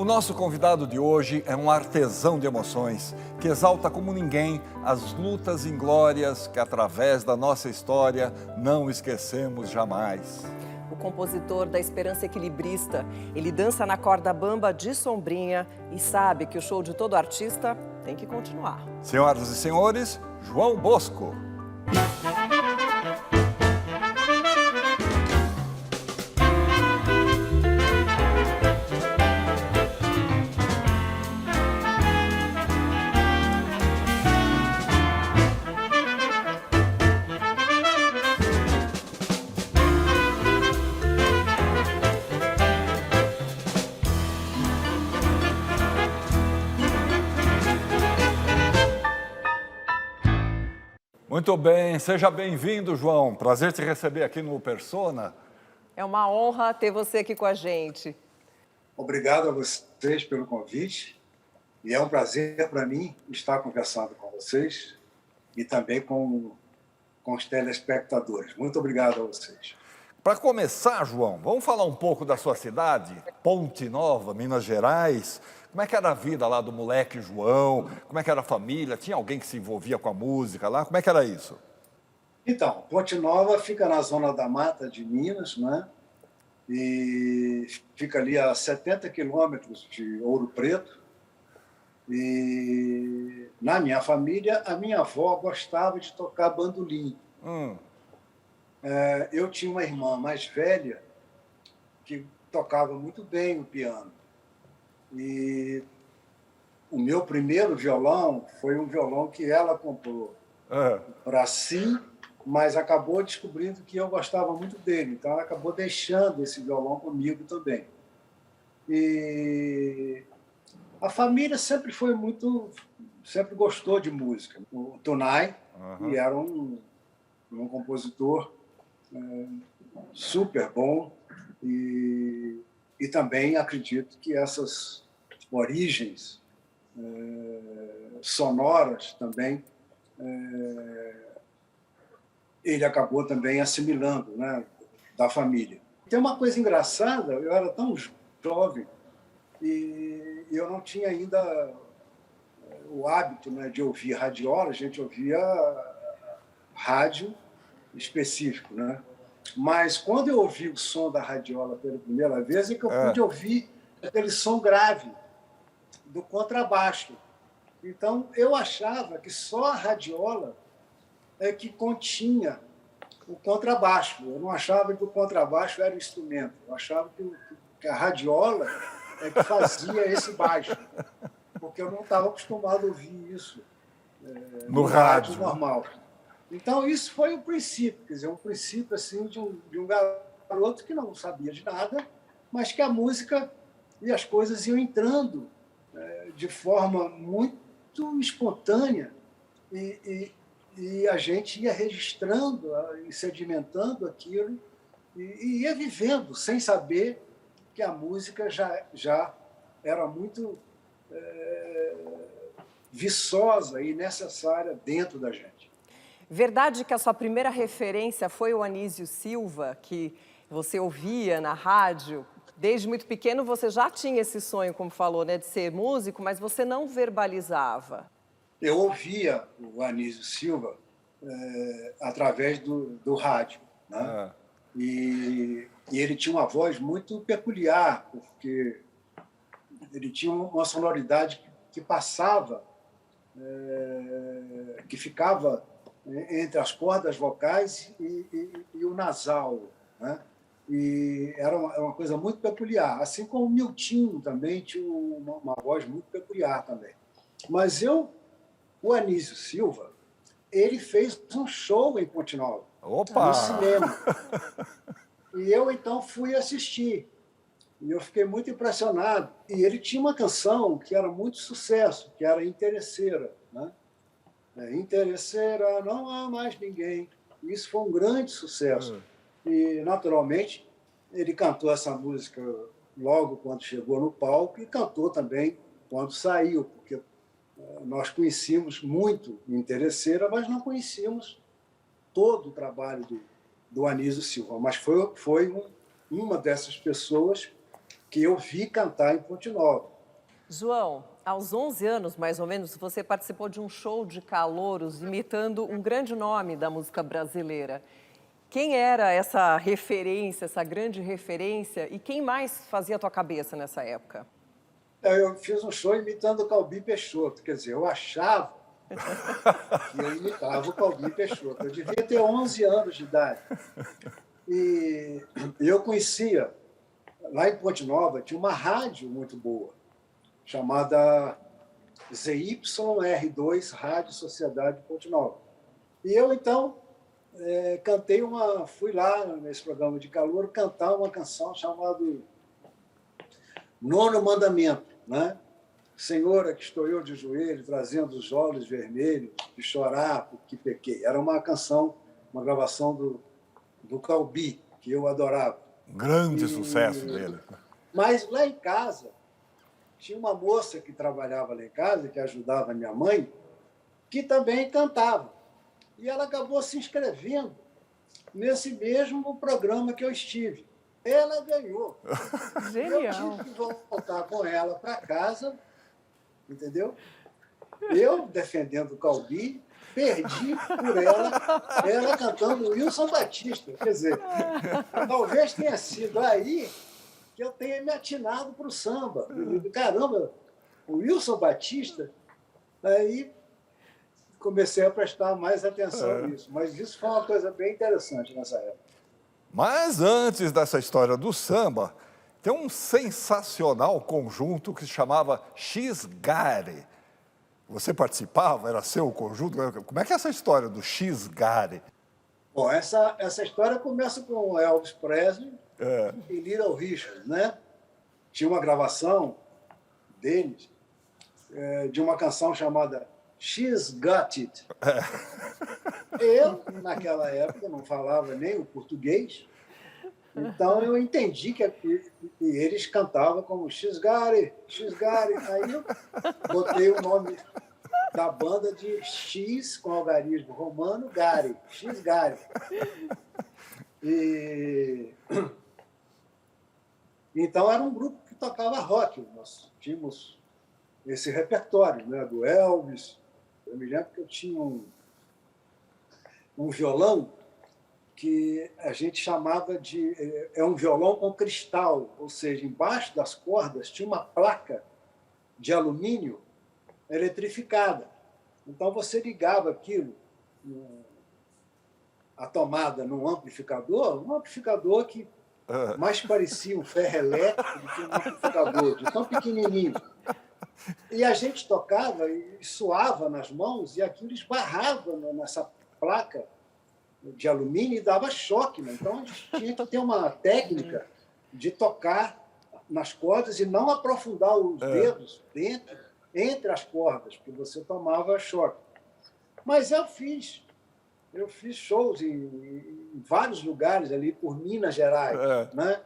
O nosso convidado de hoje é um artesão de emoções, que exalta como ninguém as lutas inglórias que, através da nossa história, não esquecemos jamais. O compositor da Esperança Equilibrista, ele dança na corda bamba de sombrinha e sabe que o show de todo artista tem que continuar. Senhoras e senhores, João Bosco. Muito bem, seja bem-vindo, João. Prazer te receber aqui no Persona. É uma honra ter você aqui com a gente. Obrigado a vocês pelo convite. E é um prazer para mim estar conversando com vocês e também com os telespectadores. Muito obrigado a vocês. Para começar, João, vamos falar um pouco da sua cidade, Ponte Nova, Minas Gerais. Como é que era a vida lá do moleque João? Como é que era a família? Tinha alguém que se envolvia com a música lá? Como é que era isso? Então, Ponte Nova fica na zona da mata de Minas, né? E fica ali a 70 quilômetros de Ouro Preto. E na minha família, a minha avó gostava de tocar bandolim. Eu tinha uma irmã mais velha que tocava muito bem o piano. E o meu primeiro violão foi um violão que ela comprou para si, mas acabou descobrindo que eu gostava muito dele. Então, ela acabou deixando esse violão comigo também. E a família sempre gostou de música. O Tonai, que era um compositor super bom, e também acredito que essas origens sonoras também ele acabou também assimilando, né, da família. Tem uma coisa engraçada, eu era tão jovem e eu não tinha ainda o hábito, né, de ouvir radiola. A gente ouvia rádio específico, né? Mas quando eu ouvi o som da radiola pela primeira vez, é que eu pude ouvir aquele som grave do contrabaixo. Então, eu achava que só a radiola é que continha o contrabaixo. Eu não achava que o contrabaixo era o instrumento. Eu achava que a radiola é que fazia esse baixo, porque eu não estava acostumado a ouvir isso no rádio normal. Então, isso foi o princípio, quer dizer, um princípio assim, de um garoto que não sabia de nada, mas que a música e as coisas iam entrando de forma muito espontânea e a gente ia registrando e sedimentando aquilo e ia vivendo, sem saber que a música já era muito viçosa e necessária dentro da gente. Verdade que a sua primeira referência foi o Anísio Silva, que você ouvia na rádio? Desde muito pequeno você já tinha esse sonho, como falou, né, de ser músico, mas você não verbalizava. Eu ouvia o Anísio Silva através do rádio, né? E ele tinha uma voz muito peculiar, porque ele tinha uma sonoridade que passava, que ficava entre as cordas vocais e o nasal, né? E era uma coisa muito peculiar, assim como o Miltinho também tinha uma voz muito peculiar também. Mas o Anísio Silva, ele fez um show em Ponte Nova, no cinema. E eu, então, fui assistir. E eu fiquei muito impressionado. E ele tinha uma canção que era muito sucesso, que era Interesseira, né? Interesseira, não há mais ninguém. Isso foi um grande sucesso. E, naturalmente, ele cantou essa música logo quando chegou no palco e cantou também quando saiu, porque nós conhecíamos muito Interesseira, mas não conhecíamos todo o trabalho do Anísio Silva. Mas foi uma dessas pessoas que eu vi cantar em Ponte Nova. João, aos 11 anos, mais ou menos, você participou de um show de calouros imitando um grande nome da música brasileira. Quem era essa referência, essa grande referência, e quem mais fazia a tua cabeça nessa época? Eu fiz um show imitando o Calbi Peixoto, quer dizer, eu achava que eu imitava o Calbi Peixoto. Eu devia ter 11 anos de idade. E eu conhecia, lá em Ponte Nova, tinha uma rádio muito boa, chamada ZYR2, Rádio Sociedade de Ponte Nova. E eu, então, fui lá nesse programa de calor cantar uma canção chamada Nono Mandamento, né? Senhora, que estou eu de joelho, trazendo os olhos vermelhos, de chorar porque pequei. Era uma canção, uma gravação do Calbi, que eu adorava. Grande sucesso dele. Mas lá em casa, tinha uma moça que trabalhava lá em casa, que ajudava a minha mãe, que também cantava. E ela acabou se inscrevendo nesse mesmo programa que eu estive. Ela ganhou. Genial. Eu tive que voltar com ela para casa, entendeu? Eu, defendendo o Calbi, perdi por ela cantando Wilson Batista. Quer dizer, talvez tenha sido aí que eu tenha me atinado para o samba. Eu digo, caramba, o Wilson Batista, aí comecei a prestar mais atenção nisso. Mas isso foi uma coisa bem interessante nessa época. Mas antes dessa história do samba, tem um sensacional conjunto que se chamava X-Gare. Você participava? Era seu o conjunto? Como é que é essa história do X-Gare? Bom, essa história começa com Elvis Presley e Little Richard, né? Tinha uma gravação deles de uma canção chamada She's Got It. Eu, naquela época, não falava nem o português, então eu entendi que eles cantavam como She's Got It, She's Got It. Aí eu botei o nome da banda de X, com algarismo romano, Gare, X Gare. Então era um grupo que tocava rock. Nós tínhamos esse repertório, né, do Elvis. Eu me lembro que eu tinha um violão que a gente chamava de... É um violão com cristal, ou seja, embaixo das cordas tinha uma placa de alumínio eletrificada. Então, você ligava aquilo, a tomada num amplificador, um amplificador que mais parecia um ferro elétrico do que um amplificador, de tão pequenininho. E a gente tocava e suava nas mãos, e aquilo esbarrava nessa placa de alumínio e dava choque. Né? Então, a gente tinha que ter uma técnica de tocar nas cordas e não aprofundar os dedos entre as cordas, porque você tomava choque. Mas eu fiz shows em vários lugares ali por Minas Gerais. Né?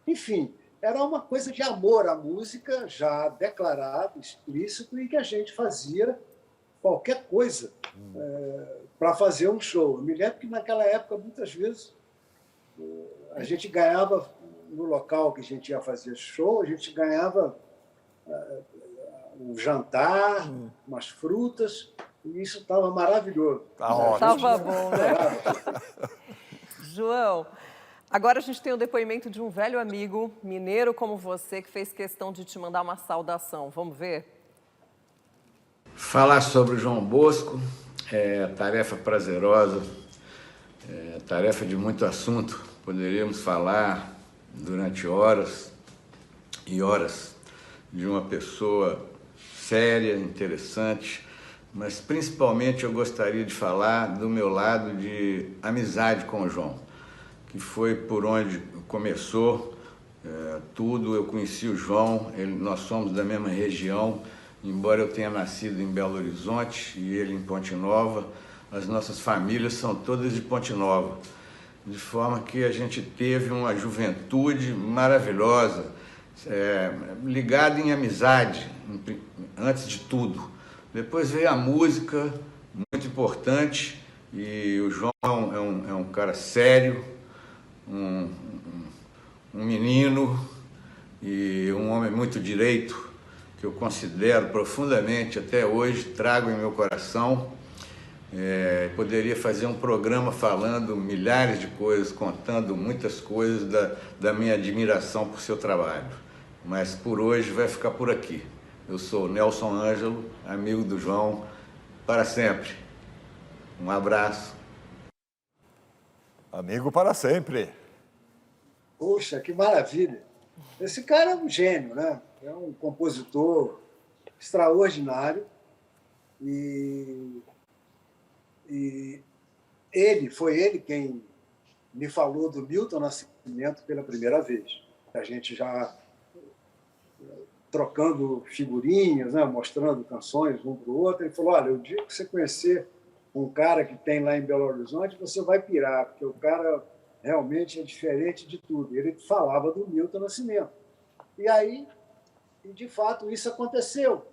Enfim, era uma coisa de amor à música, já declarado, explícito, e que a gente fazia qualquer coisa para fazer um show. Eu me lembro que naquela época, muitas vezes, a gente ganhava, no local que a gente ia fazer show, a gente ganhava um jantar, umas frutas, e isso estava maravilhoso. Estava bom, né? João, agora a gente tem o depoimento de um velho amigo mineiro como você, que fez questão de te mandar uma saudação. Vamos ver? Falar sobre o João Bosco é tarefa prazerosa, é tarefa de muito assunto. Poderíamos falar durante horas e horas de uma pessoa séria, interessante, mas principalmente eu gostaria de falar do meu lado de amizade com o João, que foi por onde começou tudo. Eu conheci o João, nós somos da mesma região, embora eu tenha nascido em Belo Horizonte e ele em Ponte Nova, as nossas famílias são todas de Ponte Nova, de forma que a gente teve uma juventude maravilhosa, ligada em amizade, antes de tudo. Depois veio a música, muito importante, e o João é um cara sério, um menino e um homem muito direito, que eu considero profundamente até hoje, trago em meu coração. Poderia fazer um programa falando milhares de coisas, contando muitas coisas da minha admiração por seu trabalho. Mas por hoje vai ficar por aqui. Eu sou Nelson Ângelo, amigo do João, para sempre. Um abraço. Amigo para sempre. Poxa, que maravilha! Esse cara é um gênio, né? É um compositor extraordinário e foi ele quem me falou do Milton Nascimento pela primeira vez. A gente já trocando figurinhas, né? Mostrando canções um para o outro. Ele falou, olha, o dia que você conhecer um cara que tem lá em Belo Horizonte, você vai pirar, porque o cara realmente é diferente de tudo. Ele falava do Milton Nascimento. E aí, de fato, isso aconteceu.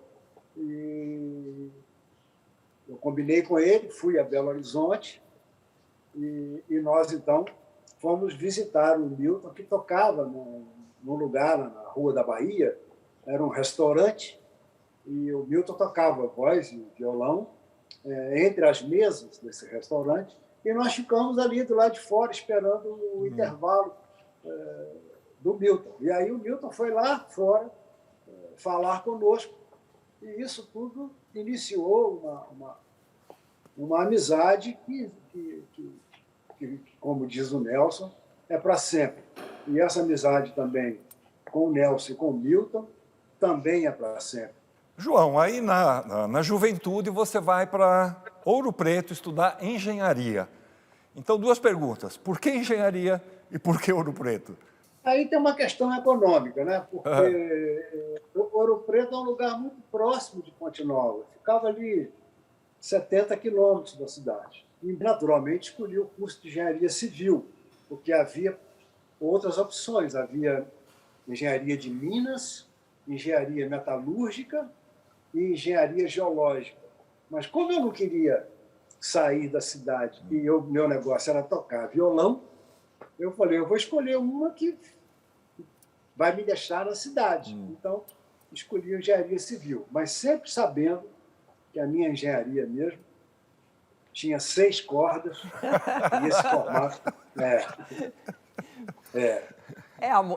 E eu combinei com ele, fui a Belo Horizonte e nós, então, fomos visitar o Milton, que tocava num lugar na Rua da Bahia, era um restaurante, e o Milton tocava voz e violão entre as mesas desse restaurante, e nós ficamos ali do lado de fora esperando o intervalo do Milton. E aí o Milton foi lá fora falar conosco, e isso tudo iniciou uma amizade que, como diz o Nelson, é para sempre. E essa amizade também com o Nelson e com o Milton também é para sempre. João, aí na juventude você vai para Ouro Preto estudar engenharia. Então, duas perguntas. Por que engenharia e por que Ouro Preto? Aí tem uma questão econômica, né? Porque Ouro Preto é um lugar muito próximo de Ponte Nova. Ficava ali 70 quilômetros da cidade. E, naturalmente, escolhi o curso de engenharia civil, porque havia outras opções. Havia engenharia de minas, engenharia metalúrgica e engenharia geológica. Mas como eu não queria sair da cidade e meu negócio era tocar violão, eu falei, eu vou escolher uma que vai me deixar na cidade. Então, escolhi a engenharia civil, mas sempre sabendo que a minha engenharia mesmo tinha 6 cordas e esse formato...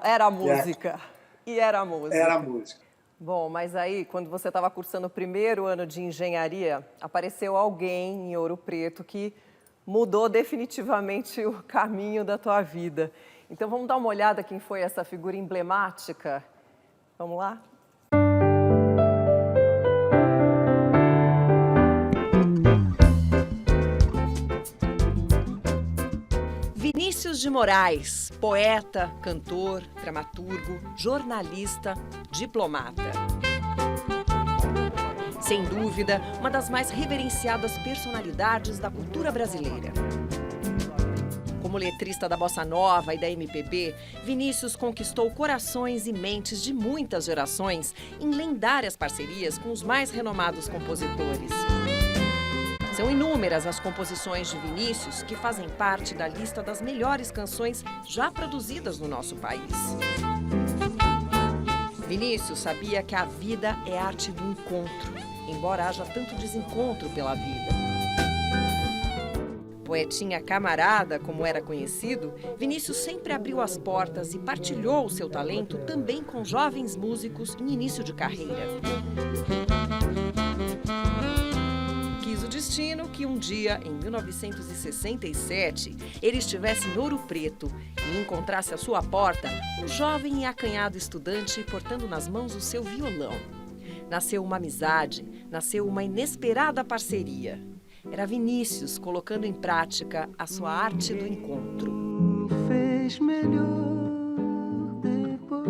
Era a música. E era a música. Era a música. Bom, mas aí, quando você estava cursando o primeiro ano de engenharia, apareceu alguém em Ouro Preto que mudou definitivamente o caminho da tua vida. Então, vamos dar uma olhada quem foi essa figura emblemática? Vamos lá? Vinícius de Moraes, poeta, cantor, dramaturgo, jornalista, diplomata. Sem dúvida, uma das mais reverenciadas personalidades da cultura brasileira. Como letrista da bossa nova e da MPB, Vinícius conquistou corações e mentes de muitas gerações em lendárias parcerias com os mais renomados compositores. São inúmeras as composições de Vinícius que fazem parte da lista das melhores canções já produzidas no nosso país. Vinícius sabia que a vida é arte do encontro, embora haja tanto desencontro pela vida. Poetinha camarada, como era conhecido, Vinícius sempre abriu as portas e partilhou o seu talento também com jovens músicos em início de carreira. Quis o destino que um dia, em 1967, ele estivesse em Ouro Preto e encontrasse à sua porta um jovem e acanhado estudante portando nas mãos o seu violão. Nasceu uma amizade, nasceu uma inesperada parceria. Era Vinícius colocando em prática a sua arte do encontro. Fez melhor depois.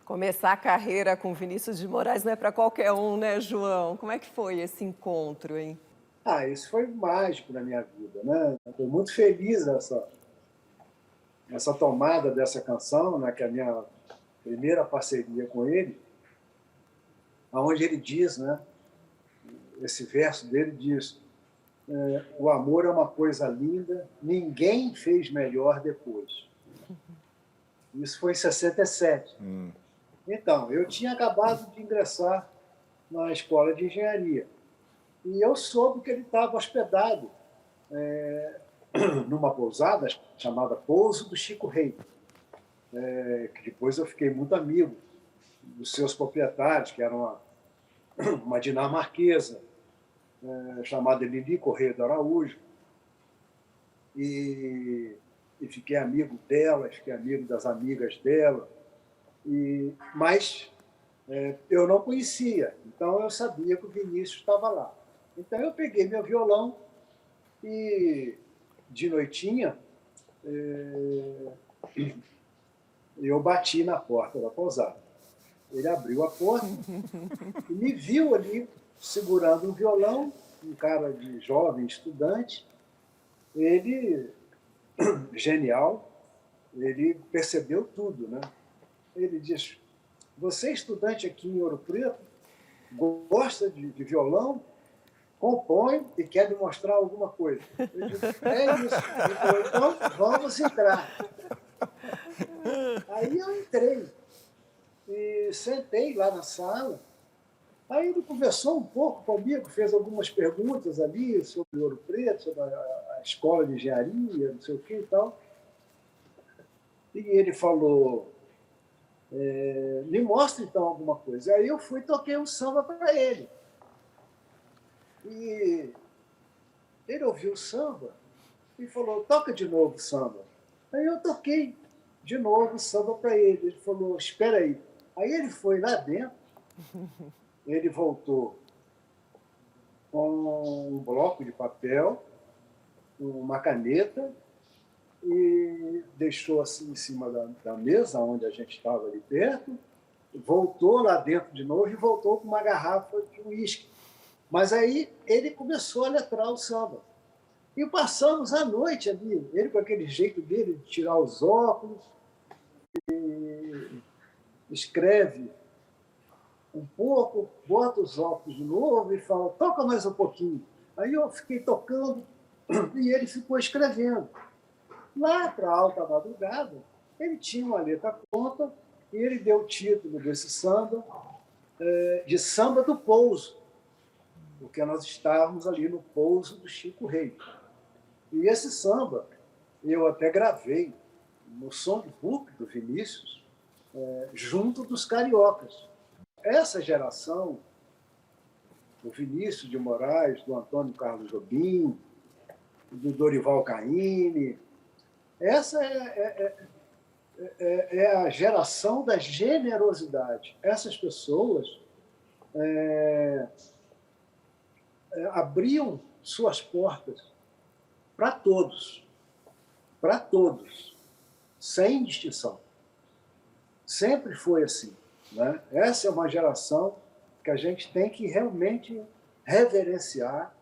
Começar a carreira com Vinícius de Moraes não é para qualquer um, né, João? Como é que foi esse encontro, hein? Isso foi mágico na minha vida, né? Estou muito feliz essa tomada dessa canção, né, que é a minha primeira parceria com ele, onde ele diz, né, esse verso dele diz, o amor é uma coisa linda, ninguém fez melhor depois. Isso foi em 67. Então, eu tinha acabado de ingressar na escola de engenharia. E eu soube que ele estava hospedado numa pousada chamada Pouso do Chico Rei, que depois eu fiquei muito amigo dos seus proprietários, que era uma dinamarquesa chamada Lili Correia do Araújo. E fiquei amigo dela, fiquei amigo das amigas dela. Mas eu não conhecia, então eu sabia que o Vinícius estava lá. Então eu peguei meu violão e, de noitinha, eu bati na porta da pousada. Ele abriu a porta e me viu ali segurando um violão, um cara de jovem estudante. Ele, genial, ele percebeu tudo, né? Ele diz: você é estudante aqui em Ouro Preto, gosta de violão, compõe e quer me mostrar alguma coisa. Eu disse: é isso. Ele falou: então vamos entrar. Aí eu entrei e sentei lá na sala. Aí ele conversou um pouco comigo, fez algumas perguntas ali sobre Ouro Preto, sobre a escola de engenharia, não sei o que e tal. E ele falou: me mostra então alguma coisa. Aí eu fui e toquei um samba para ele. E ele ouviu o samba e falou: toca de novo o samba. Aí eu toquei de novo o samba para ele. Ele falou: espera aí. Aí ele foi lá dentro, ele voltou com um bloco de papel, uma caneta, e deixou assim em cima da mesa, onde a gente estava ali perto, voltou lá dentro de novo e voltou com uma garrafa de uísque. Mas aí ele começou a letrar o samba. E passamos a noite ali, ele com aquele jeito dele de tirar os óculos, e escreve um pouco, bota os óculos de novo e fala: toca mais um pouquinho. Aí eu fiquei tocando e ele ficou escrevendo. Lá para a alta madrugada, ele tinha uma letra pronta e ele deu o título desse samba de Samba do Pouso, porque nós estávamos ali no Pouso do Chico Rei. E esse samba eu até gravei no songbook do Vinícius, junto dos cariocas. Essa geração, do Vinícius de Moraes, do Antônio Carlos Jobim, do Dorival Caymmi, essa é a geração da generosidade. Essas pessoas abriam suas portas para todos, sem distinção. Sempre foi assim, né? Essa é uma geração que a gente tem que realmente reverenciar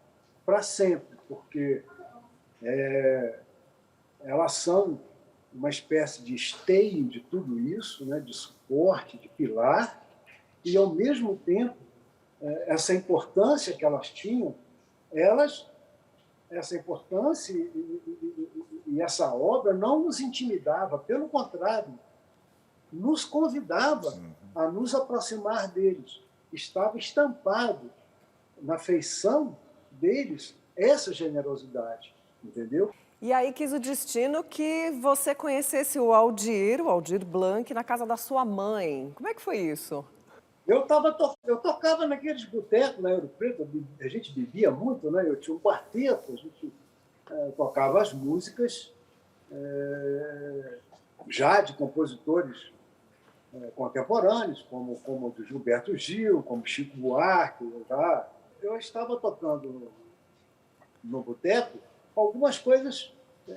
para sempre, porque elas são uma espécie de esteio de tudo isso, né? De suporte, de pilar, e, ao mesmo tempo, essa importância que elas tinham, essa importância e essa obra não nos intimidava, pelo contrário, nos convidava a nos aproximar deles. Estava estampado na feição deles essa generosidade, entendeu? E aí quis o destino que você conhecesse o Aldir Blanc, na casa da sua mãe. Como é que foi isso? Eu tocava naqueles botecos na Ouro Preto, a gente bebia muito, né? Eu tinha um quarteto, a gente tocava as músicas já de compositores contemporâneos, como o do Gilberto Gil, como Chico Buarque. Eu estava tocando no boteco algumas coisas,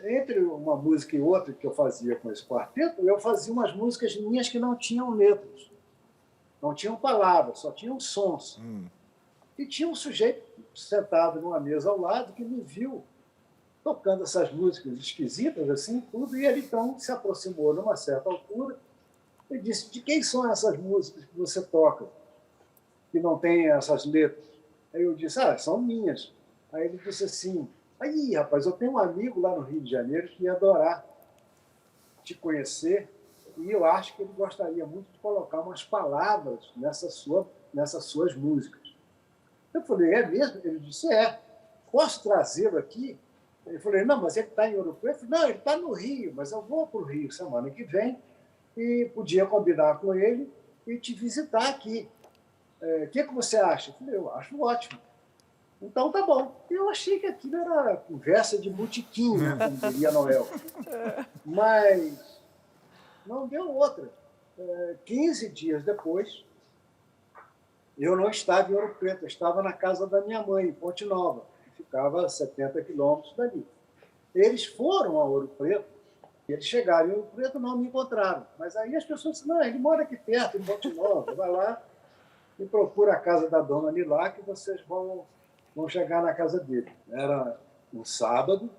entre uma música e outra que eu fazia com esse quarteto, eu fazia umas músicas minhas que não tinham letras, não tinham palavras, só tinham sons. E tinha um sujeito sentado numa mesa ao lado que me viu tocando essas músicas esquisitas, assim, tudo, e ele então se aproximou numa certa altura e disse: de quem são essas músicas que você toca, que não tem essas letras? Aí eu disse: são minhas. Aí ele disse assim: aí, rapaz, eu tenho um amigo lá no Rio de Janeiro que ia adorar te conhecer, e eu acho que ele gostaria muito de colocar umas palavras nessas suas músicas. Eu falei, é mesmo? Ele disse, é. Posso trazê-lo aqui? Eu falei, não, mas ele está em Ouro Preto? Não, ele está no Rio, mas eu vou para o Rio semana que vem e podia combinar com ele e te visitar aqui. O que você acha? Eu falei, eu acho ótimo. Então, tá bom. Eu achei que aquilo era conversa de botequim, né, como diria Noel. Mas não deu outra. 15 dias depois, eu não estava em Ouro Preto, eu estava na casa da minha mãe, em Ponte Nova, que ficava a 70 quilômetros dali. Eles foram a Ouro Preto, eles chegaram em Ouro Preto, não me encontraram. Mas aí as pessoas disseram, não, ele mora aqui perto, em Ponte Nova, vai lá e procura a casa da dona Nilá, que vocês vão chegar na casa dele. Era um sábado,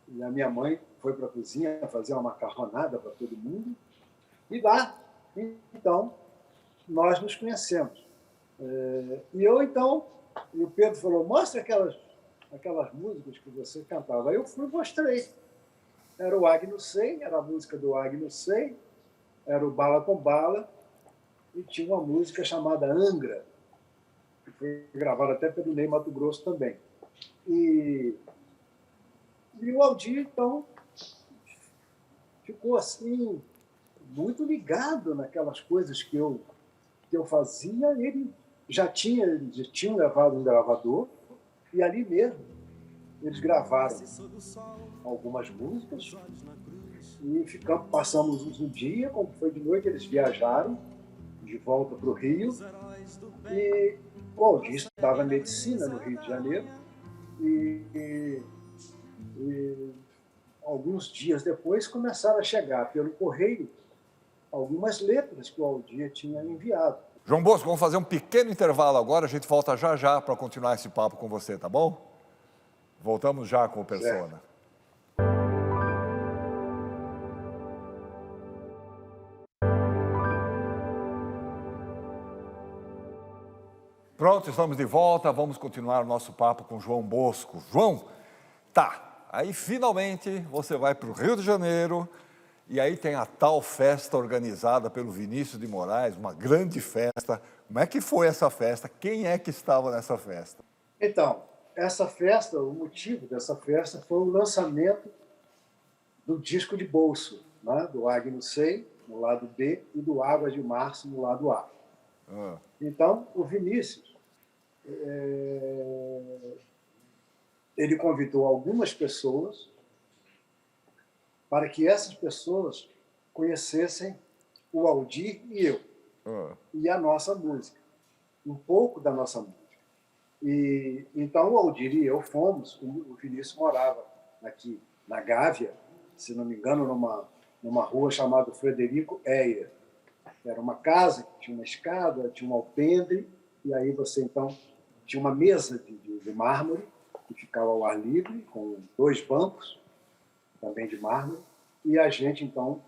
e a minha mãe foi para a cozinha fazer uma macarronada para todo mundo, e lá, então, nós nos conhecemos. E eu, então, e o Pedro falou, mostra aquelas músicas que você cantava. Aí eu fui e mostrei. Era o Agnus Sei, era a música do Agnus Sei, era o Bala com Bala, e tinha uma música chamada Angra, que foi gravada até pelo Ney Matogrosso também. E o Aldir, então, ficou assim, muito ligado naquelas coisas que eu fazia. Eles já tinham levado um gravador, e ali mesmo eles gravaram algumas músicas e passamos um dia, como foi de noite, eles viajaram de volta para o Rio, e o Aldir estudava medicina no Rio de Janeiro, e alguns dias depois começaram a chegar pelo correio algumas letras que o Aldir tinha enviado. João Bosco, vamos fazer um pequeno intervalo agora, a gente volta já já para continuar esse papo com você, tá bom? Voltamos já com o Persona. Certo. Pronto, estamos de volta, vamos continuar o nosso papo com João Bosco. João, tá, aí finalmente você vai para o Rio de Janeiro e aí tem a tal festa organizada pelo Vinícius de Moraes, uma grande festa. Como é que foi essa festa? Quem é que estava nessa festa? Então, essa festa, o motivo dessa festa foi o lançamento do disco de bolso, né? Do Agnus Sei, no lado B, e do Águas de Março, no lado A. Então, o Vinícius, ele convidou algumas pessoas para que essas pessoas conhecessem o Aldir e eu, e a nossa música, um pouco da nossa música. E então o Aldir e eu fomos, o Vinícius morava aqui na Gávea, se não me engano, numa rua chamada Frederico Eyer. Era uma casa que tinha uma escada, tinha um alpendre, e aí você, então, tinha uma mesa de mármore, que ficava ao ar livre, com 2 bancos, também de mármore, e a gente, então,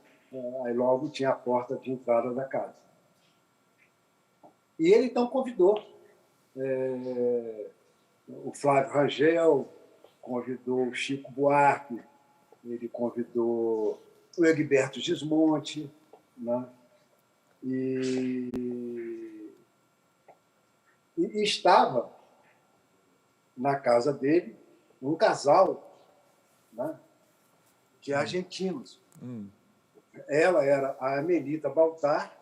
aí logo tinha a porta de entrada da casa. E ele, então, convidou o Flávio Rangel, convidou o Chico Buarque, ele convidou o Egberto Gismonti, né? E estava na casa dele um casal, né, de argentinos. Ela era a Amelita Baltar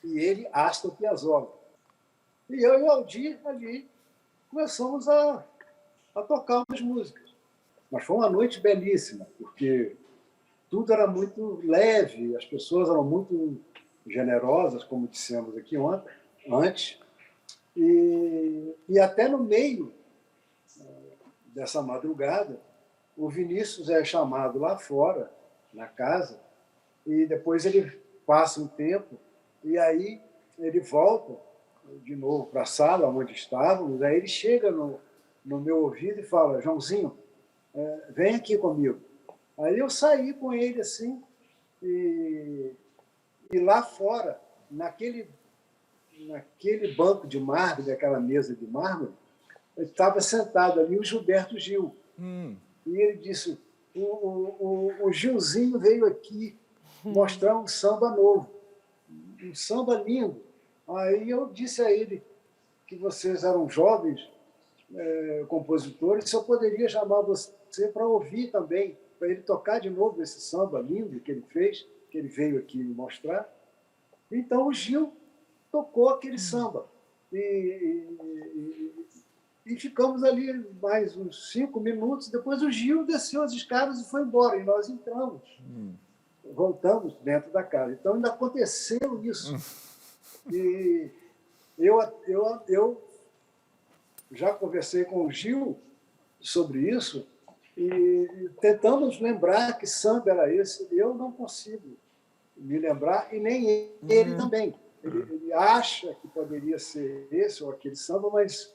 e ele, Astor Piazzolla. E eu e o Aldir ali começamos a tocar umas músicas. Mas foi uma noite belíssima, porque tudo era muito leve, as pessoas eram muito generosas, como dissemos aqui antes, e até no meio dessa madrugada, o Vinícius é chamado lá fora, na casa, e depois ele passa um tempo, e aí ele volta de novo para a sala onde estávamos, aí ele chega no meu ouvido e fala, Joãozinho, vem aqui comigo. Aí eu saí com ele assim, e lá fora, naquele banco de mármore, daquela mesa de mármore, estava sentado ali o Gilberto Gil. E ele disse, o Gilzinho veio aqui mostrar um samba novo, um samba lindo. Aí eu disse a ele que vocês eram jovens compositores, se eu poderia chamar você para ouvir também, para ele tocar de novo esse samba lindo que ele fez, que ele veio aqui me mostrar. Então o Gil tocou aquele samba. E ficamos ali mais uns 5 minutos. Depois o Gil desceu as escadas e foi embora. E nós entramos. Voltamos dentro da casa. Então ainda aconteceu isso. E eu já conversei com o Gil sobre isso e tentamos lembrar que samba era esse. Eu não consigo me lembrar, e nem ele também. Ele acha que poderia ser esse ou aquele samba, mas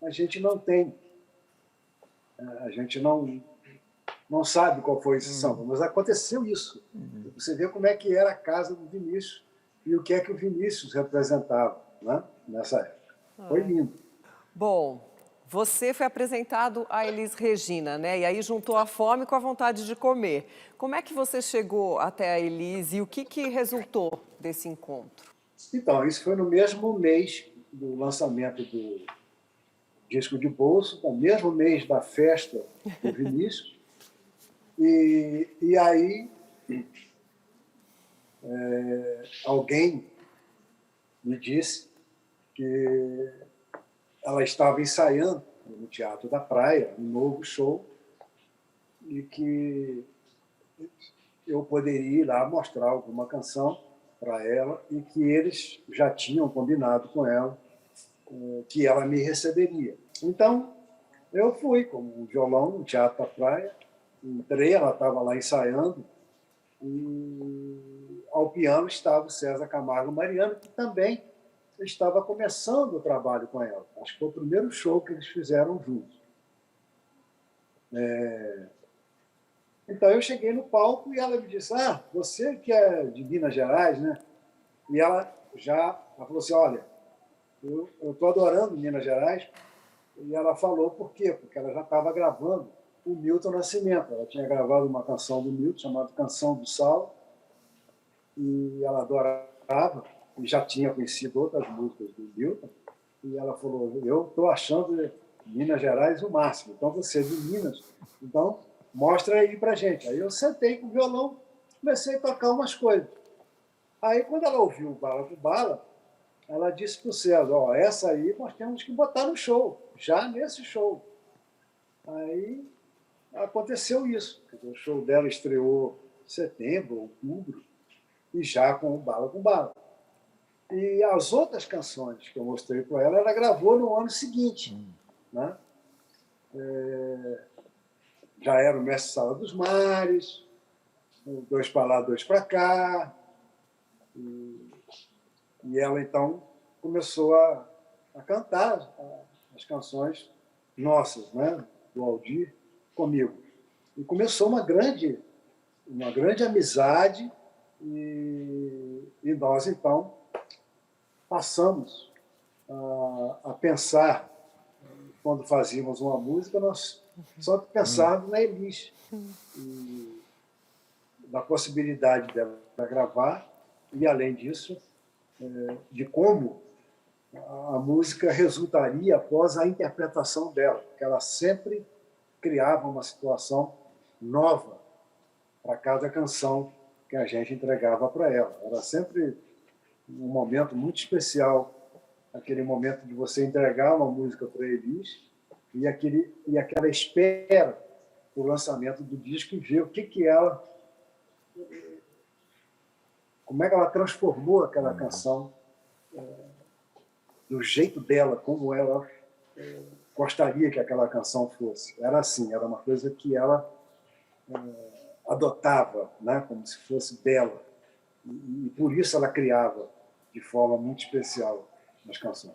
a gente não tem. A gente não sabe qual foi esse samba, mas aconteceu isso. Você vê como é que era a casa do Vinícius e o que é que o Vinícius representava, né, nessa época. Foi lindo. Bom, você foi apresentado a Elis Regina, né? E aí juntou a fome com a vontade de comer. Como é que você chegou até a Elis e o que resultou desse encontro? Então, isso foi no mesmo mês do lançamento do disco de bolso, no mesmo mês da festa do Vinícius. E aí alguém me disse que ela estava ensaiando no Teatro da Praia um novo show e que eu poderia ir lá mostrar alguma canção para ela e que eles já tinham combinado com ela que ela me receberia. Então, eu fui com um violão no Teatro da Praia, entrei, ela estava lá ensaiando, e ao piano estava o César Camargo Mariano, que também estava começando o trabalho com ela. Acho que foi o primeiro show que eles fizeram juntos. Então, eu cheguei no palco e ela me disse, você que é de Minas Gerais, né? E ela falou assim, olha, eu estou adorando Minas Gerais. E ela falou por quê? Porque ela já estava gravando o Milton Nascimento. Ela tinha gravado uma canção do Milton, chamada Canção do Sal, e ela adorava, e já tinha conhecido outras músicas do Milton, e ela falou, eu estou achando Minas Gerais o máximo, então você é de Minas, então mostra aí pra gente. Aí eu sentei com o violão, comecei a tocar umas coisas. Aí quando ela ouviu o Bala com Bala, ela disse para o César, essa aí nós temos que botar no show, já nesse show. Aí aconteceu isso. O show dela estreou em setembro, outubro, e já com o Bala com Bala. E as outras canções que eu mostrei para ela, ela gravou no ano seguinte. Né? Já era o Mestre Sala dos Mares, Dois para lá, Dois para cá. E ela, então, começou a cantar as canções nossas, né, do Aldir, comigo. E começou uma grande amizade e nós, então, passamos a pensar, quando fazíamos uma música, nós só pensávamos na Elis, e da possibilidade dela gravar, e, além disso, de como a música resultaria após a interpretação dela, porque ela sempre criava uma situação nova para cada canção que a gente entregava para ela. Era sempre um momento muito especial, aquele momento de você entregar uma música para a Elis e aquela espera para o lançamento do disco e ver o que ela... Como é que ela transformou aquela canção do jeito dela, como ela gostaria que aquela canção fosse. Era assim, era uma coisa que ela adotava, né, como se fosse dela. E por isso ela criava de forma muito especial as canções.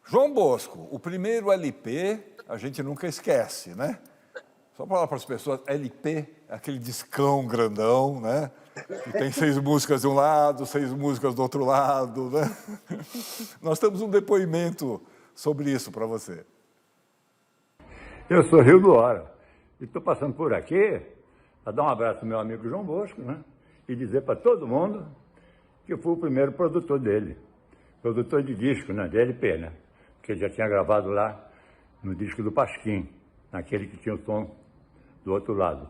João Bosco, o primeiro LP a gente nunca esquece, né? Só para falar para as pessoas, LP é aquele discão grandão, né? Que tem 6 músicas de um lado, 6 músicas do outro lado, né? Nós temos um depoimento sobre isso para você. Eu sou Rio do Hora. E estou passando por aqui para dar um abraço ao meu amigo João Bosco, né? E dizer para todo mundo que eu fui o primeiro produtor dele. Produtor de disco, né? De LP, né? Que ele já tinha gravado lá no disco do Pasquim, naquele que tinha o som do outro lado.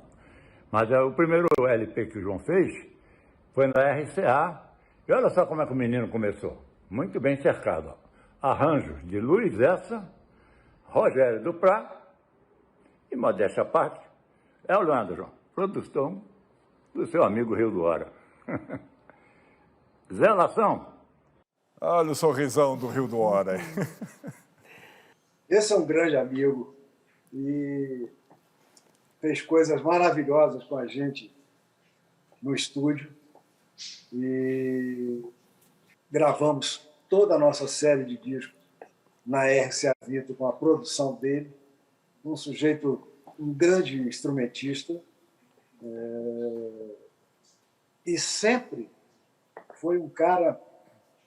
Mas o primeiro LP que o João fez foi na RCA. E olha só como é que o menino começou. Muito bem cercado. Ó. Arranjos de Luiz Essa, Rogério Duprá e, modéstia à parte, é o Leandro, João, produção do seu amigo Rio do Hora. Zé Lação. Olha o sorrisão do Rio do Hora aí. Esse é um grande amigo e fez coisas maravilhosas com a gente no estúdio. E gravamos toda a nossa série de discos na RCA Victor com a produção dele. Um sujeito, um grande instrumentista. E sempre foi um cara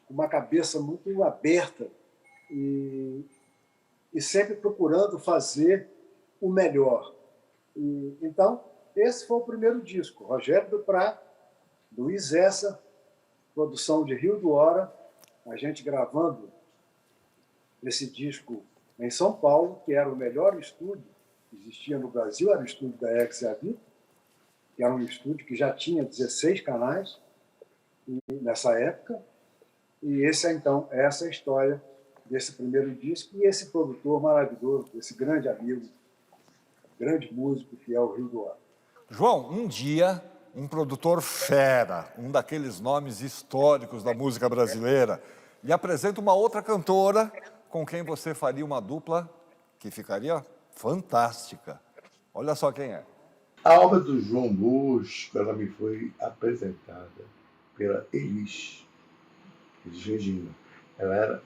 com uma cabeça muito aberta e sempre procurando fazer o melhor. Então, esse foi o primeiro disco. Rogério Duprá, Luiz Essa, produção de Rio do Hora, a gente gravando esse disco em São Paulo, que era o melhor estúdio que existia no Brasil, era o estúdio da RCA Victor, que era um estúdio que já tinha 16 canais nessa época. E essa é a história desse primeiro disco e esse produtor maravilhoso, esse grande amigo, grande músico que é o Rio do Hora. João, um dia, um produtor fera, um daqueles nomes históricos da música brasileira, lhe apresenta uma outra cantora com quem você faria uma dupla que ficaria fantástica. Olha só quem é. A obra do João Bosco, ela me foi apresentada pela Elis Regina. Ela era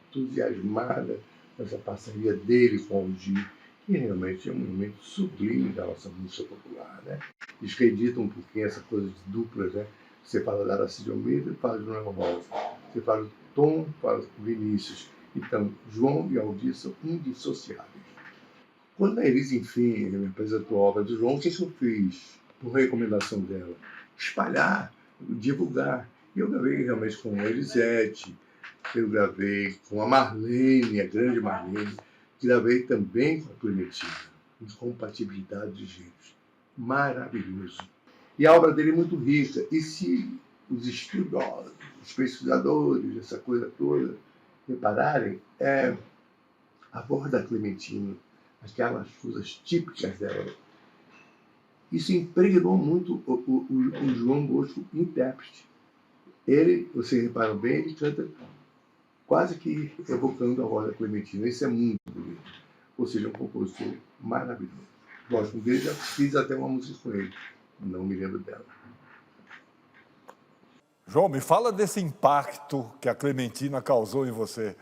entusiasmada nessa parceria dele com o Aldir, que realmente é um momento sublime da nossa música popular, né? Descredita um pouquinho essa coisa de duplas, né? Você fala da Aracide Almeida e fala de Noel Rosa. Você fala do Tom, fala do Vinícius. Então, João e Aldir são indissociáveis. Quando a Elis, enfim, me apresentou a obra do João, o que eu fiz? Por recomendação dela, espalhar, divulgar. E eu gravei realmente com a Elisete, eu gravei com a Marlene, a grande Marlene, gravei também com a Clementina, incompatibilidade de gêneros. Maravilhoso. E a obra dele é muito rica. E se os estudiosos, os pesquisadores, essa coisa toda, repararem, a voz da Clementina, aquelas coisas típicas dela, isso impregnou muito o João Bosco intérprete. Ele, você repara bem, ele canta quase que evocando a voz da Clementina. Isso é muito bonito. Ou seja, um compositor maravilhoso. Gosto dele, já fiz até uma música com ele. Não me lembro dela. João, me fala desse impacto que a Clementina causou em você.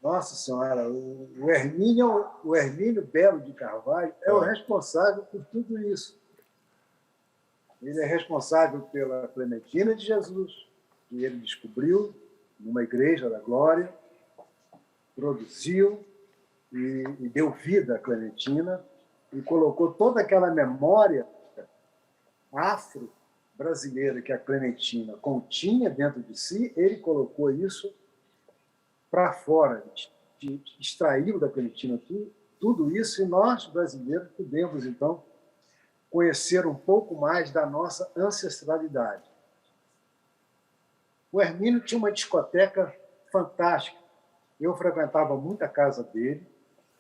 Nossa Senhora, o Hermínio Belo de Carvalho é o responsável por tudo isso. Ele é responsável pela Clementina de Jesus, que ele descobriu numa igreja da Glória, produziu e deu vida à Clementina e colocou toda aquela memória afro-brasileira que a Clementina continha dentro de si, ele colocou isso para fora, extraiu da Clementina tudo isso, e nós, brasileiros, pudemos, então, conhecer um pouco mais da nossa ancestralidade. O Hermínio tinha uma discoteca fantástica. Eu frequentava muito a casa dele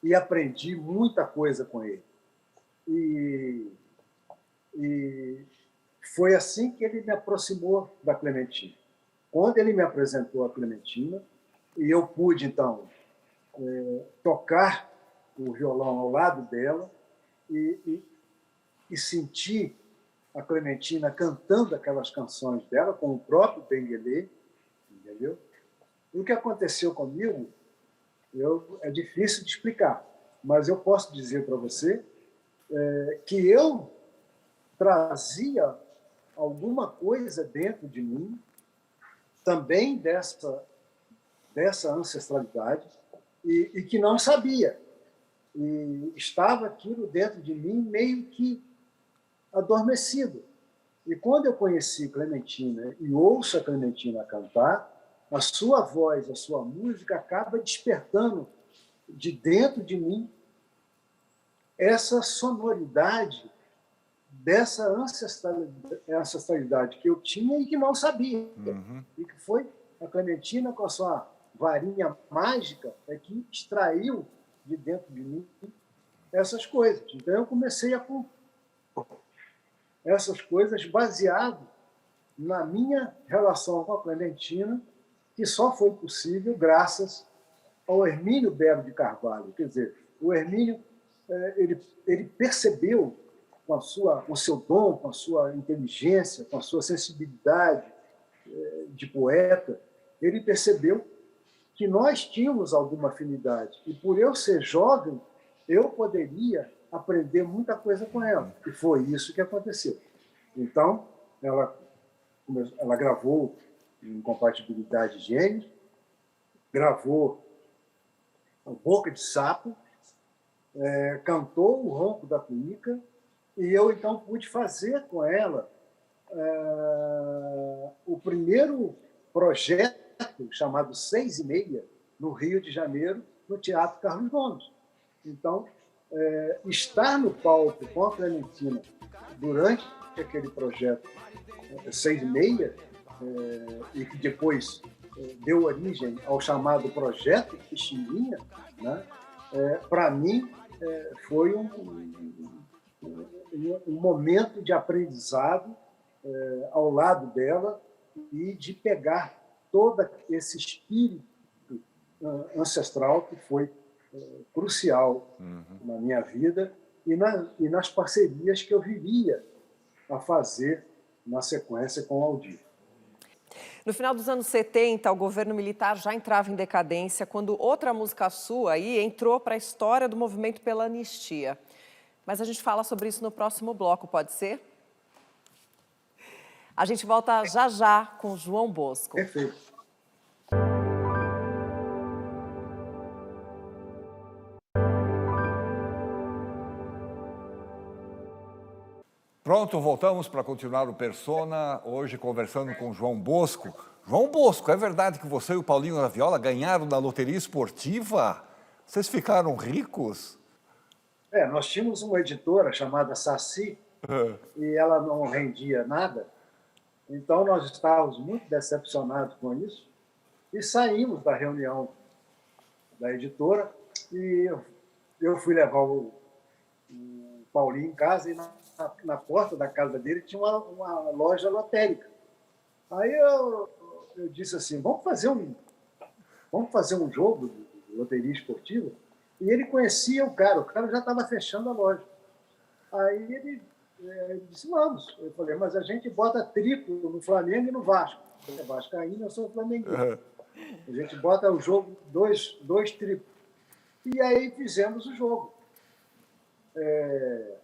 e aprendi muita coisa com ele. E foi assim que ele me aproximou da Clementina. Quando ele me apresentou a Clementina, e eu pude, então, tocar o violão ao lado dela e sentir a Clementina cantando aquelas canções dela com o próprio Benguelê, entendeu? E o que aconteceu comigo é difícil de explicar, mas eu posso dizer para você que eu trazia alguma coisa dentro de mim, também dessa ancestralidade, e que não sabia. E estava aquilo dentro de mim meio que adormecido. E quando eu conheci Clementina e ouço a Clementina cantar, a sua voz, a sua música acaba despertando de dentro de mim essa sonoridade dessa ancestralidade que eu tinha e que não sabia. E que foi a Clementina, com a sua varinha mágica, que extraiu de dentro de mim essas coisas. Então, eu comecei a compor essas coisas baseado na minha relação com a Clementina, que só foi possível graças ao Hermínio Belo de Carvalho. Quer dizer, o Hermínio ele percebeu, com o seu dom, com a sua inteligência, com a sua sensibilidade de poeta, ele percebeu que nós tínhamos alguma afinidade. E por eu ser jovem, eu poderia aprender muita coisa com ela. E foi isso que aconteceu. Então, ela gravou Incompatibilidade de Gênios, gravou Boca de Sapo, cantou O Ronco da Cuíca, e eu, então, pude fazer com ela o primeiro projeto chamado 6:30, no Rio de Janeiro, no Teatro Carlos Gomes. Então, estar no palco com a Clementina durante aquele projeto 6:30, e que depois deu origem ao chamado Projeto Pixinguinha, né? Para mim, foi um momento de aprendizado ao lado dela e de pegar todo esse espírito ancestral que foi crucial na minha vida e nas parcerias que eu viria a fazer na sequência com o Aldir. No final dos anos 70, o governo militar já entrava em decadência quando outra música sua aí entrou para a história do movimento pela anistia. Mas a gente fala sobre isso no próximo bloco, pode ser? A gente volta já já com João Bosco. Perfeito. Pronto, voltamos para continuar o Persona, hoje conversando com João Bosco. João Bosco, é verdade que você e o Paulinho da Viola ganharam na loteria esportiva? Vocês ficaram ricos? Nós tínhamos uma editora chamada Saci, e ela não rendia nada, então nós estávamos muito decepcionados com isso e saímos da reunião da editora e eu fui levar o Paulinho em casa e na porta da casa dele tinha uma loja lotérica. Aí eu disse assim, vamos fazer um jogo de loteria esportiva? E ele conhecia o cara já estava fechando a loja. Aí ele disse, vamos. Eu falei, mas a gente bota triplo no Flamengo e no Vasco. Ele é vascaíno, eu sou flamenguista. A gente bota o jogo, dois triplos. E aí fizemos o jogo.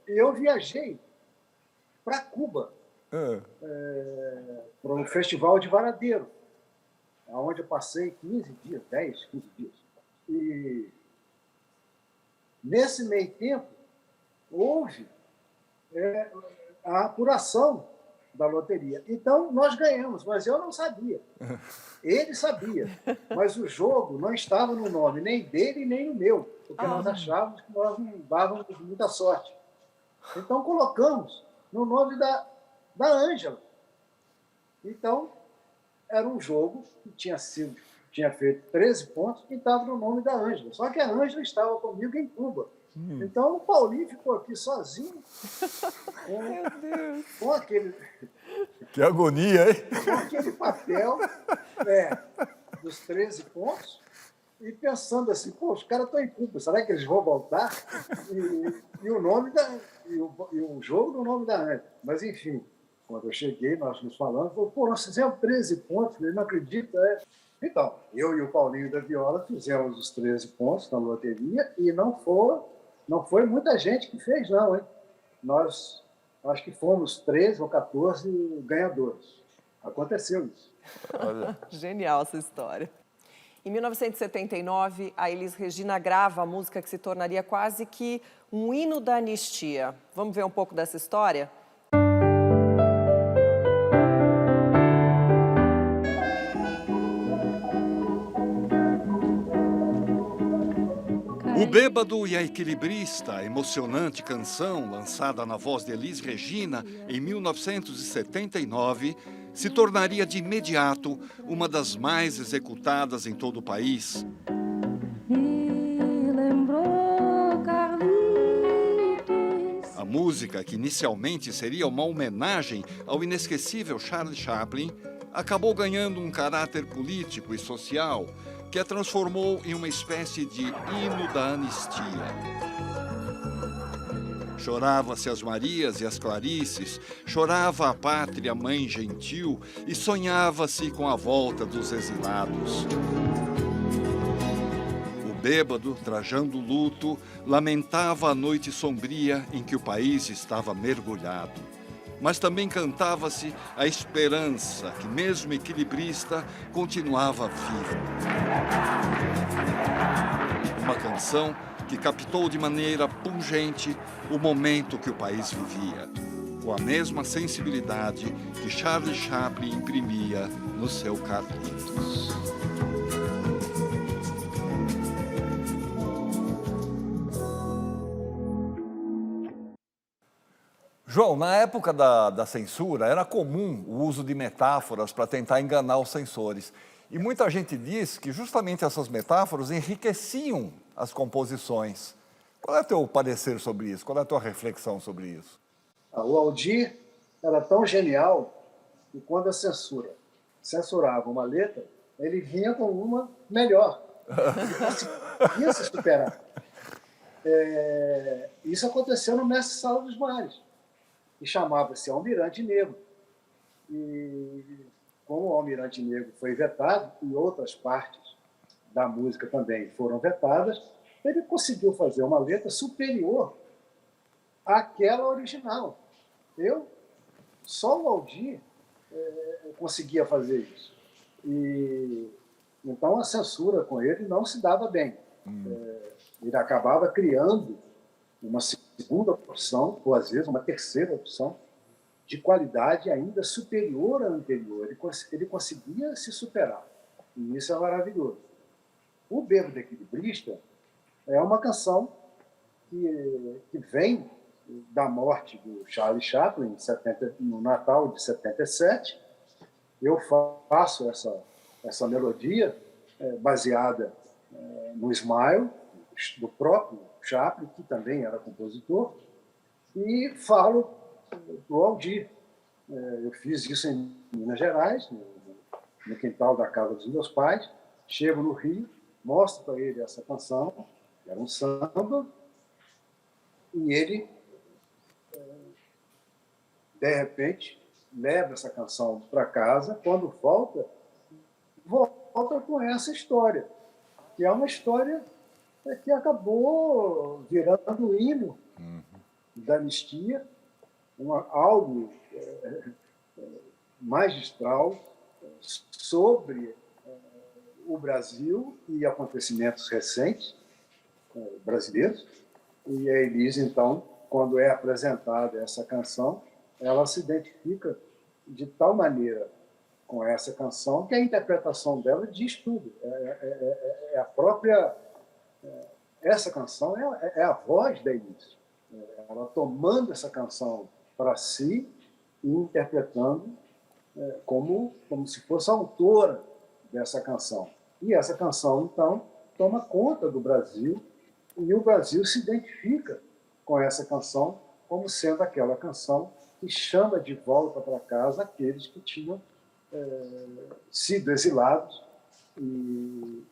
Eu viajei para Cuba, para um festival de varadeiro, onde eu passei 15 dias. E nesse meio tempo, houve a apuração da loteria. Então, nós ganhamos, mas eu não sabia. Ele sabia, mas o jogo não estava no nome nem dele nem no meu, porque nós achávamos que nós não dávamos muita sorte. Então, colocamos no nome da Ângela. Então, era um jogo que tinha feito 13 pontos e estava no nome da Ângela. Só que a Ângela estava comigo em Cuba. Então, o Paulinho ficou aqui sozinho com aquele... Que agonia, hein? Com aquele papel dos 13 pontos e pensando assim, os caras estão em Cuba, será que eles vão voltar? E o nome e o jogo no nome da Ângela. Mas, enfim, quando eu cheguei, nós nos falamos, nós fizemos 13 pontos, ele não acredita, Então, eu e o Paulinho da Viola fizemos os 13 pontos na loteria e não foi muita gente que fez, não, hein? Nós, acho que fomos 13 ou 14 ganhadores. Aconteceu isso. Olha. Genial essa história. Em 1979, a Elis Regina grava a música que se tornaria quase que um hino da anistia. Vamos ver um pouco dessa história? O Bêbado e a Equilibrista, emocionante canção lançada na voz de Elis Regina em 1979, se tornaria de imediato uma das mais executadas em todo o país. A música, que inicialmente seria uma homenagem ao inesquecível Charlie Chaplin, acabou ganhando um caráter político e social que a transformou em uma espécie de hino da anistia. Chorava-se as Marias e as Clarices, chorava a pátria mãe gentil e sonhava-se com a volta dos exilados. O bêbado, trajando luto, lamentava a noite sombria em que o país estava mergulhado. Mas também cantava-se a esperança que, mesmo equilibrista, continuava viva. Uma canção que captou de maneira pungente o momento que o país vivia, com a mesma sensibilidade que Charlie Chaplin imprimia no seu Carlitos. João, na época da censura, era comum o uso de metáforas para tentar enganar os censores. E muita gente diz que justamente essas metáforas enriqueciam as composições. Qual é o teu parecer sobre isso? Qual é a tua reflexão sobre isso? O Aldir era tão genial que quando a censura censurava uma letra, ele vinha com uma melhor. Ele conseguia se superar. Isso aconteceu no Mestre Sala dos Mares, que chamava-se Almirante Negro. E como o Almirante Negro foi vetado, e outras partes da música também foram vetadas, ele conseguiu fazer uma letra superior àquela original. Só o Aldir conseguia fazer isso. E então a censura com ele não se dava bem. Ele acabava criando uma segunda opção, ou às vezes uma terceira opção, de qualidade ainda superior à anterior. Ele conseguia se superar. E isso é maravilhoso. O Bêbado Equilibrista é uma canção que vem da morte do Charlie Chaplin no Natal de 77. Eu faço essa melodia baseada no Smile, do próprio Chaplin, que também era compositor, e falo do Aldir. Eu fiz isso em Minas Gerais, no quintal da casa dos meus pais. Chego no Rio, mostro para ele essa canção, que era um samba, e ele, de repente, leva essa canção para casa. Quando volta com essa história, que é uma história que acabou virando o hino da anistia, algo magistral sobre o Brasil e acontecimentos recentes brasileiros. E a Elis, então, quando é apresentada essa canção, ela se identifica de tal maneira com essa canção que a interpretação dela diz tudo. É a própria... Essa canção é a voz da Elis. Ela tomando essa canção para si e interpretando como se fosse a autora dessa canção. E essa canção, então, toma conta do Brasil, e o Brasil se identifica com essa canção como sendo aquela canção que chama de volta para casa aqueles que tinham sido exilados, e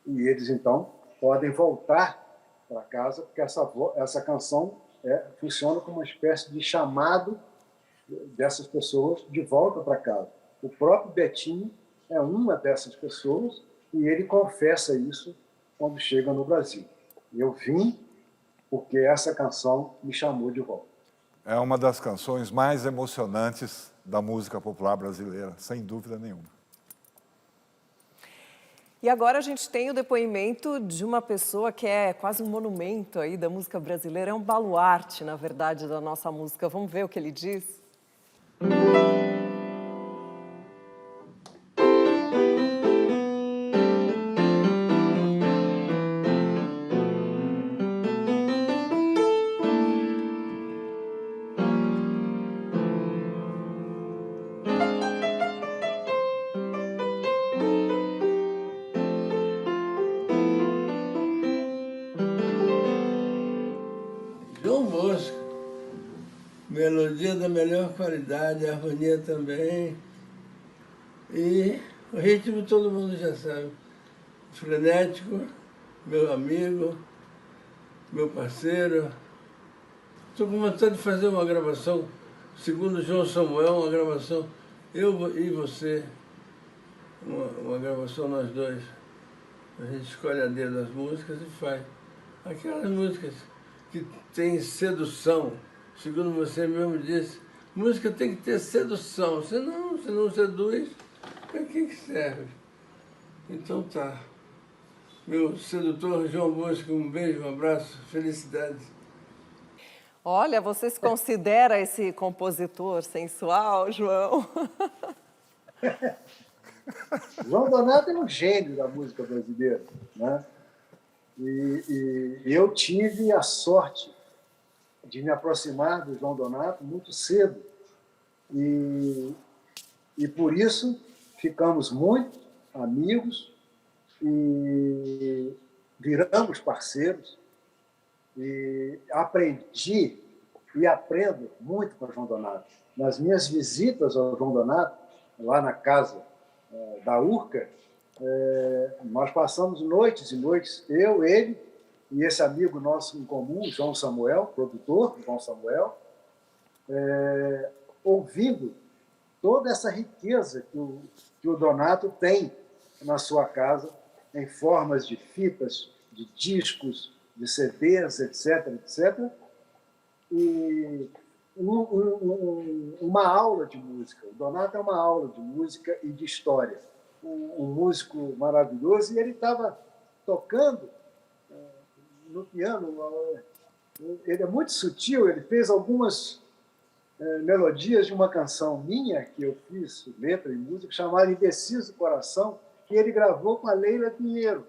eles, então, podem voltar para casa, porque essa canção funciona como uma espécie de chamado dessas pessoas de volta para casa. O próprio Betinho é uma dessas pessoas, e ele confessa isso quando chega no Brasil. Eu vim porque essa canção me chamou de volta. É uma das canções mais emocionantes da música popular brasileira, sem dúvida nenhuma. E agora a gente tem o depoimento de uma pessoa que é quase um monumento aí da música brasileira, é um baluarte, na verdade, da nossa música. Vamos ver o que ele diz? João Bosco, melodia da melhor qualidade, harmonia também. E o ritmo todo mundo já sabe. Frenético, meu amigo, meu parceiro. Estou com vontade de fazer uma gravação, segundo João Samuel, uma gravação, eu e você, uma gravação nós dois. A gente escolhe a dedo as músicas e faz. Aquelas músicas que tem sedução, segundo você mesmo disse, música tem que ter sedução, senão, se não seduz, para que serve? Então tá. Meu sedutor João Bosco, um beijo, um abraço, felicidades. Olha, você se considera esse compositor sensual, João? João Donato é um gênio da música brasileira, né? E eu tive a sorte de me aproximar do João Donato muito cedo. E por isso ficamos muito amigos e viramos parceiros. E aprendi e aprendo muito com o João Donato. Nas minhas visitas ao João Donato, lá na casa da Urca, nós passamos noites e noites, eu, ele e esse amigo nosso em comum, João Samuel, produtor, João Samuel, ouvindo toda essa riqueza que o Donato tem na sua casa, em formas de fitas, de discos, de CDs, etc., etc., e uma aula de música. O Donato é uma aula de música e de história. Um músico maravilhoso, e ele estava tocando no piano. Ele é muito sutil, ele fez algumas melodias de uma canção minha, que eu fiz, letra e música, chamada Indeciso Coração, que ele gravou com a Leila Pinheiro.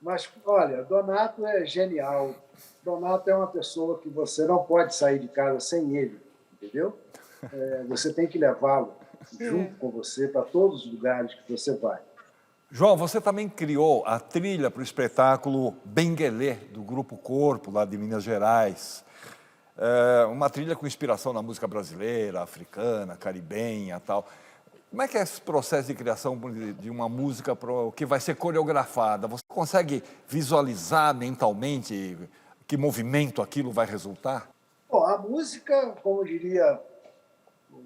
Mas, olha, Donato é genial. Donato é uma pessoa que você não pode sair de casa sem ele, entendeu? Você tem que levá-lo junto com você para todos os lugares que você vai. João, você também criou a trilha para o espetáculo Benguelê, do Grupo Corpo, lá de Minas Gerais. Uma trilha com inspiração na música brasileira, africana, caribenha e tal. Como é que é esse processo de criação de uma música que vai ser coreografada? Você consegue visualizar mentalmente que movimento aquilo vai resultar? Bom, a música, como diria o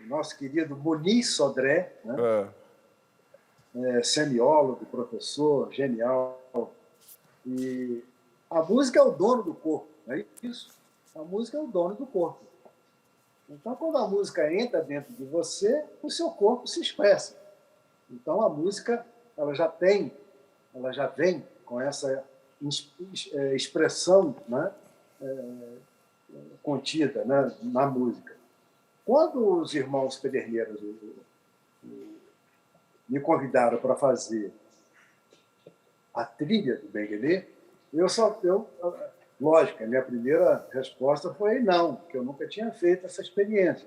nosso querido Muniz Sodré, né? Semiólogo, professor, genial. E a música é o dono do corpo, não é isso? A música é o dono do corpo. Então, quando a música entra dentro de você, o seu corpo se expressa. Então, a música ela já vem com essa expressão, né, contida, né, na música. Quando os irmãos Pederneiras me convidaram para fazer a trilha do Benguelê, lógico, a minha primeira resposta foi não, porque eu nunca tinha feito essa experiência.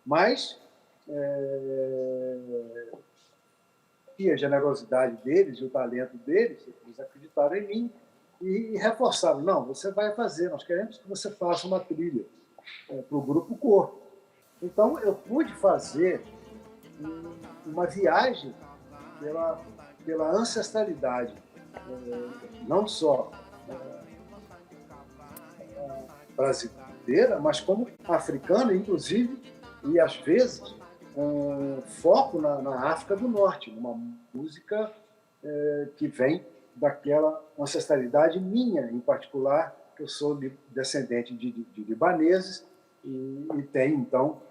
Mas e a generosidade deles e o talento deles, eles acreditaram em mim e reforçaram. Não, você vai fazer, nós queremos que você faça uma trilha para o Grupo Corpo. Então, eu pude fazer uma viagem pela ancestralidade, não só brasileira, mas como africana, inclusive, e às vezes foco na África do Norte, numa música que vem daquela ancestralidade minha, em particular, que eu sou descendente de libaneses e tenho, então,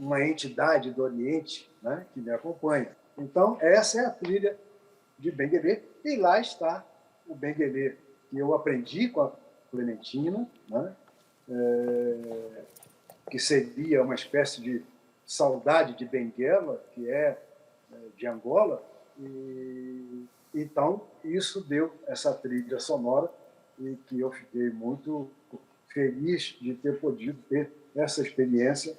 uma entidade do Oriente, né, que me acompanha. Então, essa é a trilha de Benguelê, e lá está o Benguelê que eu aprendi com a Clementina, né, que seria uma espécie de saudade de Benguela, que é de Angola, e então isso deu essa trilha sonora e que eu fiquei muito feliz de ter podido ter essa experiência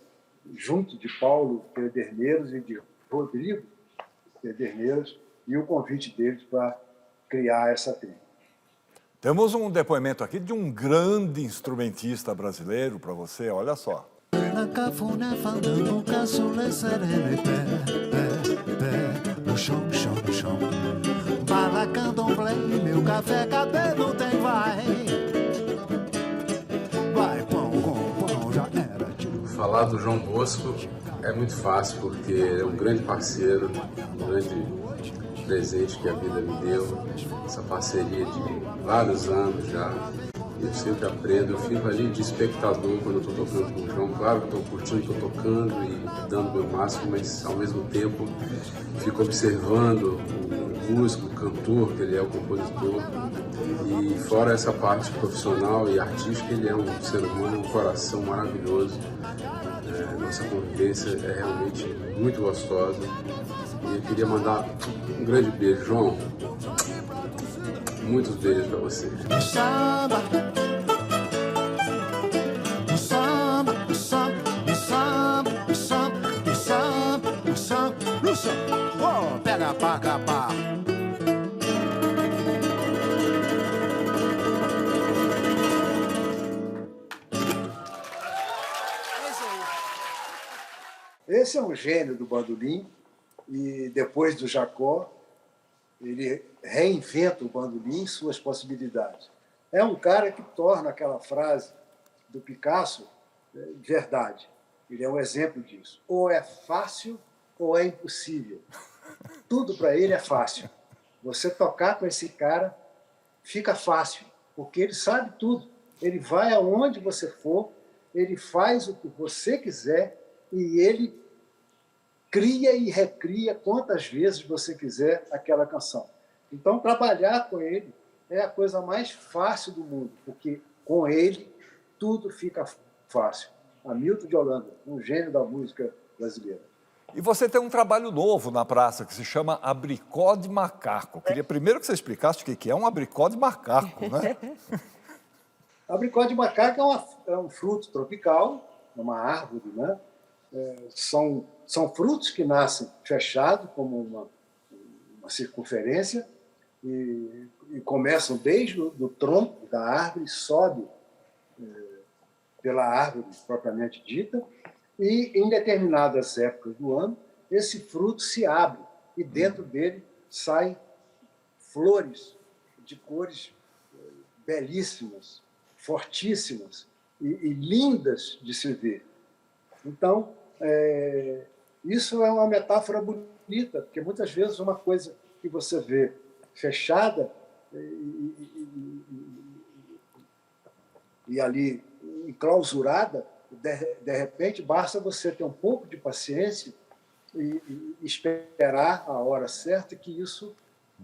junto de Paulo Pederneiros e de Rodrigo Pederneiros e o convite deles para criar essa trilha. Temos um depoimento aqui de um grande instrumentista brasileiro para você, olha só. Na cafona falando um caçule sereno e pé, no chão, no chão. Bala candomblé, meu café, cabelo tem vai. Vai, pão com pão, já era. Falar do João Bosco é muito fácil, porque ele é um grande parceiro, um grande presente que a vida me deu. Essa parceria de vários anos já. Eu sempre aprendo, eu fico ali de espectador quando eu estou tocando com o João. Claro que estou curtindo, estou tocando e dando o meu máximo, mas ao mesmo tempo fico observando o músico, o cantor, que ele é o compositor. E fora essa parte profissional e artística, ele é um ser humano, um coração maravilhoso. Nossa convivência é realmente muito gostosa. E eu queria mandar um grande beijo, João. Muitos beijos para você. Samba, samba, samba, samba, samba, samba, samba, samba. Pega pra capar. Esse é um gênio do bandolim e depois do Jacó ele reinventa o bandolim e suas possibilidades. É um cara que torna aquela frase do Picasso verdade. Ele é um exemplo disso. Ou é fácil ou é impossível. Tudo para ele é fácil. Você tocar com esse cara fica fácil, porque ele sabe tudo. Ele vai aonde você for, ele faz o que você quiser e ele cria e recria quantas vezes você quiser aquela canção. Então, trabalhar com ele é a coisa mais fácil do mundo, porque com ele tudo fica fácil. Hamilton de Holanda, um gênio da música brasileira. E você tem um trabalho novo na praça que se chama Abricó de Macaco. Eu queria primeiro que você explicasse o que é um abricó de macaco, né? Abricó de macaco é um fruto tropical, é uma árvore, né? São frutos que nascem fechados, como uma circunferência, e começam desde o tronco da árvore, sobe pela árvore propriamente dita, e em determinadas épocas do ano, esse fruto se abre, e dentro dele saem flores de cores belíssimas, fortíssimas e lindas de se ver. Então, isso é uma metáfora bonita, porque muitas vezes uma coisa que você vê fechada e ali enclausurada, de repente basta você ter um pouco de paciência e esperar a hora certa que isso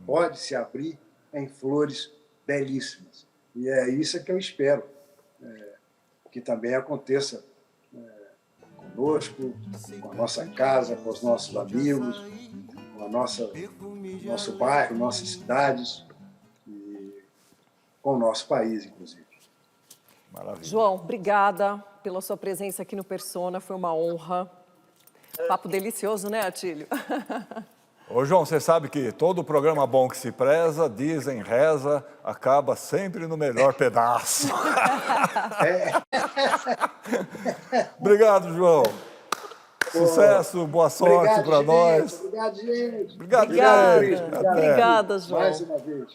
pode se abrir em flores belíssimas. E é isso que eu espero que também aconteça conosco, com a nossa casa, com os nossos amigos, com a nosso bairro, nossas cidades e com o nosso país, inclusive. Maravilha. João, obrigada pela sua presença aqui no Persona, foi uma honra. Papo delicioso, né, Atílio? Ô, João, você sabe que todo programa bom que se preza, dizem, reza, acaba sempre no melhor pedaço. Obrigado, João. Sucesso, boa sorte para nós. Obrigado, gente. Obrigado, gente. Obrigada, João. Mais uma vez.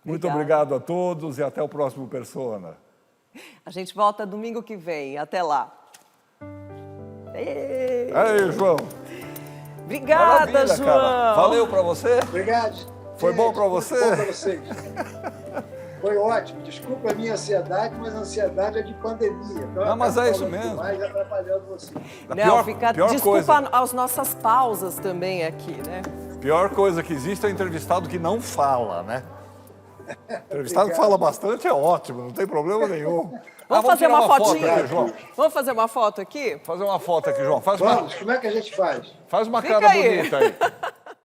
Muito obrigado a todos e até o próximo Persona. A gente volta domingo que vem. Até lá. Aí, João. Obrigada, Maravilha, João. cara. Valeu para você? Obrigado. Foi bom para você? Foi bom para vocês. Foi ótimo. Desculpa a minha ansiedade, mas a ansiedade é de pandemia. Então, Não, mas é isso falando mesmo. demais, atrapalhando você. Não, fica... pior Desculpa coisa. as nossas pausas também aqui, né? Pior coisa que existe é o entrevistado que não fala, né? Entrevistado que fala bastante é ótimo, não tem problema nenhum. Vamos fazer tirar uma foto fotinha? aqui, João. Vamos fazer uma foto aqui? Fazer uma foto aqui, João. Vamos, como é que a gente faz? Faz uma Fica cara aí. bonita aí.